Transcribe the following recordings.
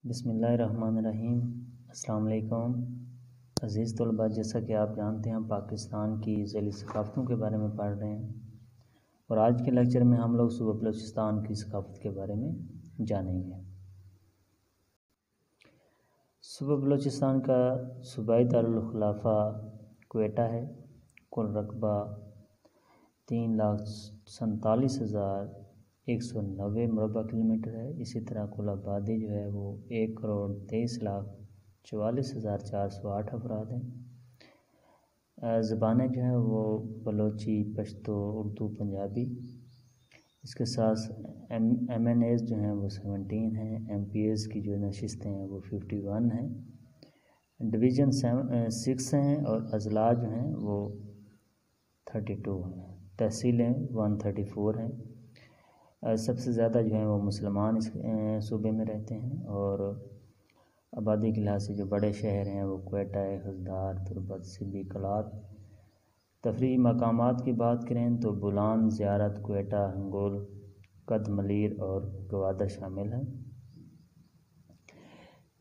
بسم اللہ الرحمن الرحیم۔ السلام علیکم عزیز طلباء، جیسا کہ آپ جانتے ہیں ہم پاکستان کی ذیلی ثقافتوں کے بارے میں پڑھ رہے ہیں اور آج کے لیکچر میں ہم لوگ صوبہ بلوچستان کی ثقافت کے بارے میں جانیں گے۔ صوبہ بلوچستان کا صوبائی دارالخلافہ کوئٹہ ہے۔ کل رقبہ 3,47,190 مربع کلومیٹر ہے۔ اسی طرح کل آبادی جو ہے وہ 1,23,44,408 افراد ہیں۔ زبانیں جو ہیں وہ بلوچی، پشتو، اردو، پنجابی۔ اس کے ساتھ ایم این ایز جو ہیں وہ 17 ہیں، ایم پی ایز کی جو نشستیں ہیں وہ 51 ہیں، ڈویژن 6 ہیں اور اضلاع جو ہیں وہ 32 ہیں، تحصیلیں 134 ہیں۔ سب سے زیادہ جو ہیں وہ مسلمان اس صوبے میں رہتے ہیں اور آبادی کے لحاظ سے جو بڑے شہر ہیں وہ کوئٹہ، ہزدار، تربت، سبی، کلات۔ تفریحی مقامات کی بات کریں تو بولان، زیارت، کوئٹہ، ہنگول، کد ملیر اور گوادر شامل ہیں۔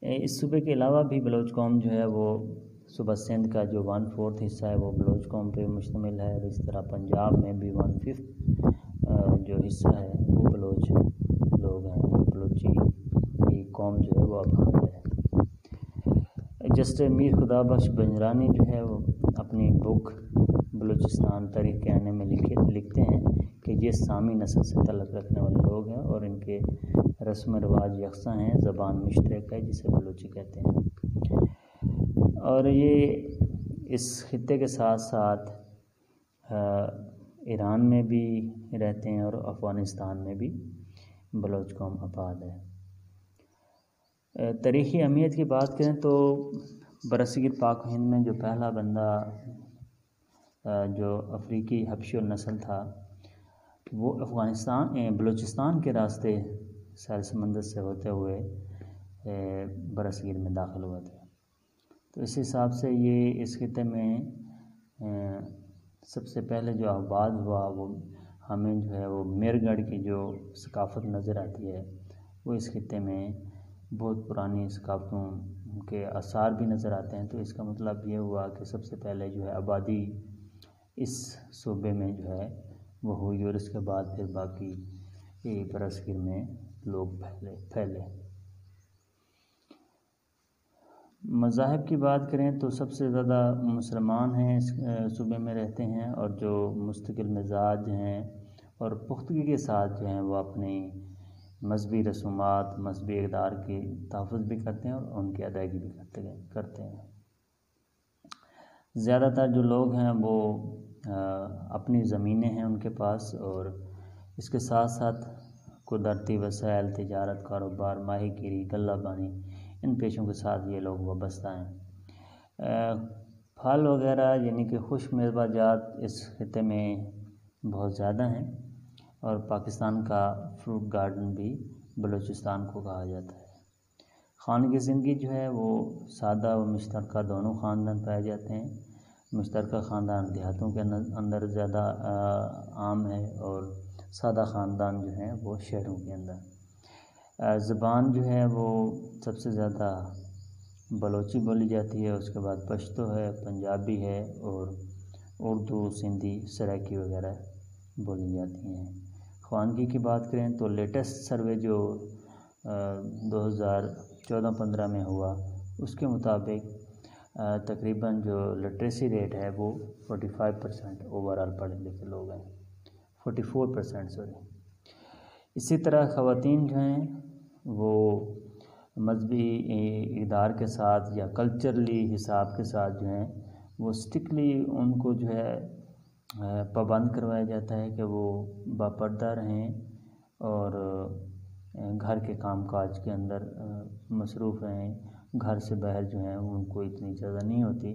اس صوبے کے علاوہ بھی بلوچ قوم جو ہے وہ صوبہ سندھ کا جو 1/4 حصہ ہے وہ بلوچ قوم پہ مشتمل ہے، اور اس طرح پنجاب میں بھی 1/5 جو حصہ ہے وہ بلوچ لوگ ہیں، بلوچی قوم جو ہے وہ آباد ہے۔ جسٹس میر خدا بخش بنجرانی جو ہے وہ اپنی بک بلوچستان تاریخ کے آنے میں لکھتے ہیں کہ یہ سامی نسل سے تعلق رکھنے والے لوگ ہیں اور ان کے رسم و رواج یکساں ہیں، زبان مشترک ہے جسے بلوچی کہتے ہیں، اور یہ اس خطے کے ساتھ ساتھ ایران میں بھی رہتے ہیں اور افغانستان میں بھی بلوچ قوم آباد ہے۔ تاریخی اہمیت کی بات کریں تو برصغیر پاک و ہند میں جو پہلا بندہ جو افریقی حبشی النسل تھا وہ بلوچستان کے راستے ساحل سمندر سے ہوتے ہوئے برصغیر میں داخل ہوا تھا۔ تو اس حساب سے یہ اس خطے میں سب سے پہلے جو آباد ہوا وہ ہمیں جو ہے وہ میر گڑھ کی جو ثقافت نظر آتی ہے وہ اس خطے میں بہت پرانی ثقافتوں کے آثار بھی نظر آتے ہیں۔ تو اس کا مطلب یہ ہوا کہ سب سے پہلے جو ہے آبادی اس صوبے میں جو ہے وہ ہوئی اور اس کے بعد پھر باقی برصغیر میں لوگ پھیلے۔ مذاہب کی بات کریں تو سب سے زیادہ مسلمان ہیں اس صوبے میں رہتے ہیں، اور جو مستقل مزاج ہیں اور پختگی کے ساتھ جو ہیں وہ اپنی مذہبی رسومات، مذہبی اقدار کی تحفظ بھی کرتے ہیں اور ان کی ادائیگی بھی کرتے ہیں۔ زیادہ تر جو لوگ ہیں وہ اپنی زمینیں ہیں ان کے پاس، اور اس کے ساتھ ساتھ قدرتی وسائل، تجارت، کاروبار، ماہی گیری، غلہ بانی، ان پیشوں کے ساتھ یہ لوگ وابستہ ہیں۔ پھل وغیرہ یعنی کہ خشک میوہ جات اس خطے میں بہت زیادہ ہیں، اور پاکستان کا فروٹ گارڈن بھی بلوچستان کو کہا جاتا ہے۔ خانگی زندگی جو ہے وہ سادہ و مشترکہ دونوں خاندان پائے جاتے ہیں۔ مشترکہ خاندان دیہاتوں کے اندر زیادہ عام ہے اور سادہ خاندان جو ہیں وہ شہروں کے اندر۔ زبان جو ہے وہ سب سے زیادہ بلوچی بولی جاتی ہے، اس کے بعد پشتو ہے، پنجابی ہے اور اردو، سندھی، سرائکی وغیرہ بولی جاتی ہیں۔ خوانگی کی بات کریں تو لیٹسٹ سروے جو 2014-15 میں ہوا اس کے مطابق تقریباً جو لٹریسی ریٹ ہے وہ 45% اوورآل پڑھے لکھے لوگ ہیں، 44% سوری۔ اسی طرح خواتین جو ہیں وہ مذہبی اقدار کے ساتھ یا کلچرلی حساب کے ساتھ جو ہیں وہ اسٹرکٹلی ان کو جو ہے پابند کروایا جاتا ہے کہ وہ باپردہ رہیں اور گھر کے کام کاج کے اندر مصروف رہیں۔ گھر سے باہر جو ہیں ان کو اتنی اجازت نہیں ہوتی۔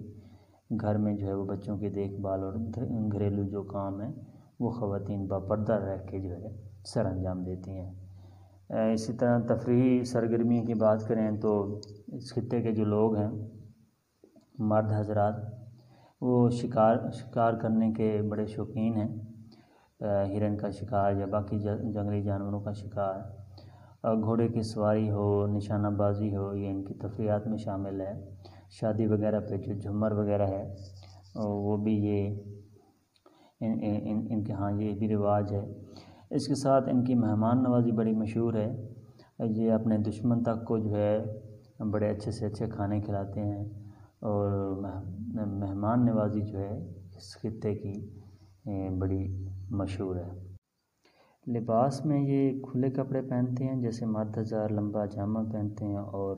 گھر میں جو ہے وہ بچوں کی دیکھ بھال اور گھریلو جو کام ہیں وہ خواتین باپردہ رہ کے جو ہے سر انجام دیتی ہیں۔ اسی طرح تفریحی سرگرمیوں کی بات کریں تو اس خطے کے جو لوگ ہیں مرد حضرات وہ شکار کرنے کے بڑے شوقین ہیں، ہرن کا شکار یا باقی جنگلی جانوروں کا شکار، گھوڑے کی سواری ہو، نشانہ بازی ہو، یہ ان کی تفریحات میں شامل ہے۔ شادی وغیرہ پہ جو جھومر وغیرہ ہے وہ بھی یہ ان کے ہاں یہ بھی رواج ہے۔ اس کے ساتھ ان کی مہمان نوازی بڑی مشہور ہے۔ یہ اپنے دشمن تک کو جو ہے بڑے اچھے سے اچھے کھانے کھلاتے ہیں، اور مہمان نوازی جو ہے اس خطے کی بڑی مشہور ہے۔ لباس میں یہ کھلے کپڑے پہنتے ہیں، جیسے مرد حضرات لمبا جامہ پہنتے ہیں، اور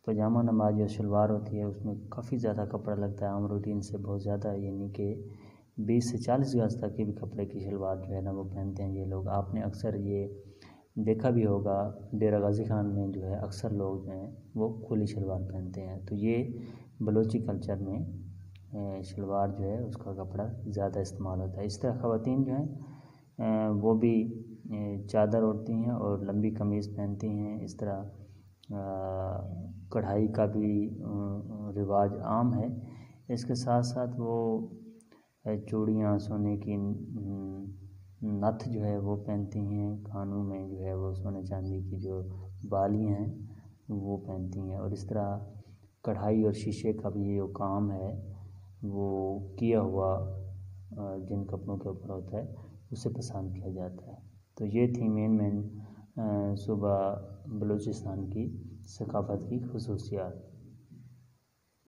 پاجامہ نماز جو شلوار ہوتی ہے اس میں کافی زیادہ کپڑا لگتا ہے، عام روٹین سے بہت زیادہ، یعنی کہ 20 سے 40 گز تک کے بھی کپڑے کی شلوار جو ہے نا وہ پہنتے ہیں یہ لوگ۔ آپ نے اکثر یہ دیکھا بھی ہوگا ڈیرہ غازی خان میں جو ہے اکثر لوگ جو ہیں وہ کھلی شلوار پہنتے ہیں۔ تو یہ بلوچی کلچر میں شلوار جو ہے اس کا کپڑا زیادہ استعمال ہوتا ہے۔ اس طرح خواتین جو ہیں وہ بھی چادر اوڑھتی ہیں اور لمبی قمیض پہنتی ہیں۔ اس طرح کڑھائی کا بھی رواج عام ہے۔ اس کے ساتھ ساتھ وہ چوڑیاں، سونے کی نتھ جو ہے وہ پہنتی ہیں، کانوں میں جو ہے وہ سونے چاندی کی جو بالیاں ہیں وہ پہنتی ہیں، اور اس طرح کڑھائی اور شیشے کا بھی جو کام ہے وہ کیا ہوا جن کپڑوں کے اوپر ہوتا ہے اسے پسند کیا جاتا ہے۔ تو یہ تھی مین صوبہ بلوچستان کی ثقافت کی خصوصیات۔